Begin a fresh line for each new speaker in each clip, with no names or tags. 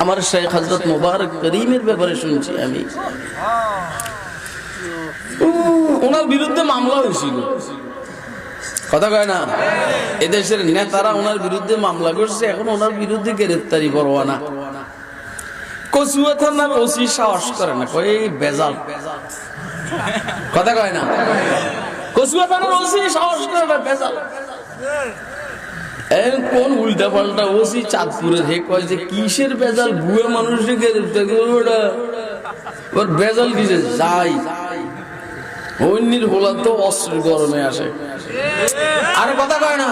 আমার শেখ হযরত মুবারক করিমের ব্যাপারে শুনছি আমি, ওনার বিরুদ্ধে মামলা হয়েছিল। কথা কয় না, এদেশের নেতারা ওনার বিরুদ্ধে মামলা করছে, এখন ওনার বিরুদ্ধে গ্রেফতারি পরোয়ানা। কচুয়া থানার ওসি সাহস করে না, কয় এই বেজাল। কথা কয় না, কচুয়া থানার ওসি সাহস করে না, বেজাল। কোন উল্টা পাল্টা ওসি চাঁদপুরের হে কয় যে কিসের বেজাল, বুয়া মানুষকে গ্রেফতার করবো, ওর বেজাল কিসে যাই। অন্যের হোলা তো অস্ত্রের গরমে আসে, আর কথা কয় না।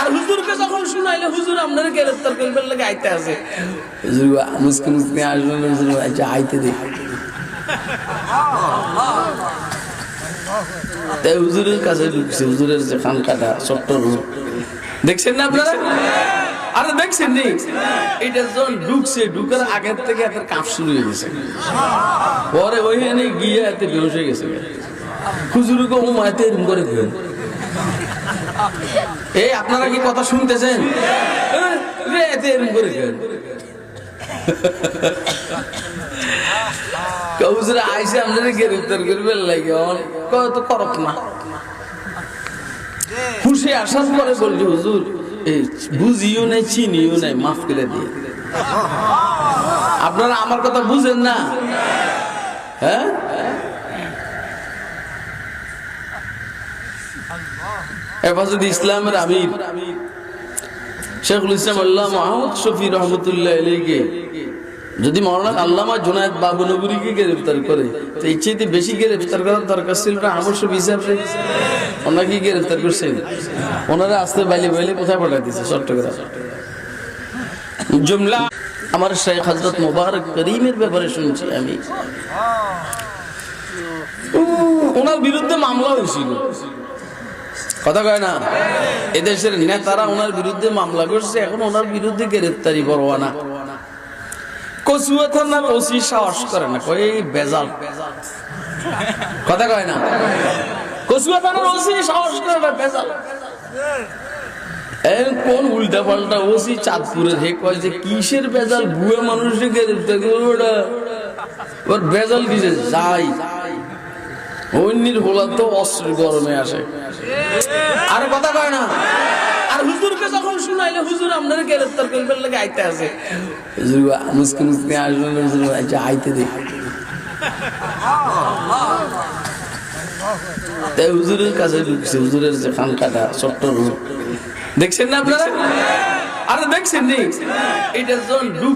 আর হুজুরকে যখন শুনাইলে হুজুর আপনার গ্রেফতার করবার লাগে আইতে আছে, হুজুর মুসকে মুসকে আসবেন, হুজুর আইতে দেখ। তাই হুজুরের কাছে ঢুকছে, হুজুরের যে খানকাটা ছোট্ট রূপ দেখছেন না আপনারা? আরে দেখছেন নি, এটা যখন ঢুকছে, ঢুকার আগের থেকে এত কাঁপ শুরু হয়ে গেছে, পরে ওইখানে গিয়ে এত বেহুশ হয়ে গেছে। হুজুরকে ও মাইতে এরকম করে ঘুরেন। এই আপনারা কি কথা শুনতেছেন? এত এরকম করে ঘুরেন। হুজুর আইসে আপনারা গ্রেফতার করবেন লাগে, কত করত না। খুশি আসার পরে বলছি হুজুর বুঝিও নাই, চিনিও নাই, মাফ করে দিয়ে। আপনারা আমার কথা বুঝেন না? হ্যাঁ, হেফাজত ইসলামের আমির শেখুল ইসলাম আল্লাহ মোহাম্মদ শফি রহমতুল্লাহ আলাইহি যদি মাওলানা আল্লামা জুনায়েদ বাবুনগরীকে গ্রেফতার করে, তো এই চাইতে বেশি গ্রেফতার করার দরকার ছিল না। আমার সব হিসাবে ওনাকে গ্রেফতার করছেন, ওনারা আসতে বাইলে বাইলে কোথায় পাঠাই দিচ্ছে, চট্টগ্রাম জুমলা। আমার শেখ হযরত মুবারক করিমের ব্যাপারে শুনছি আমি, ওনার বিরুদ্ধে মামলা হয়েছিল। কথা কয় না, এদেশের নেতারা ওনার বিরুদ্ধে মামলা করছে, এখন ওনার বিরুদ্ধে গ্রেফতারি পরোয়ানা। কচুয়া থানার ওসি সাহস করে না, কয় এই বেজাল। কথা কয় না, কচুয়া থানার ওসি সাহস করে না, বেজাল। কোন উল্টা পাল্টা ওসি চাঁদপুরের হে কয় যে কিসের বেজাল, বুয়া মানুষকে গ্রেফতার করবো, ওর বেজাল কিসে যাই। অন্যের হোলা তো অস্ত্রের গরমে আসে, আর কথা কয় না। আর হুজুরকে যখন শুনাইলে হুজুর আপনার গ্রেফতার করবার লাগে আইতে আছে, হুজুর মুসকে মুসকে আসবেন, হুজুর আইতে দেখ। তাই হুজুরের কাছে ঢুকছে, হুজুরের যে খানকাটা ছোট্ট রূপ দেখছেন না আপনারা? আরে দেখছেন নি, এটা যখন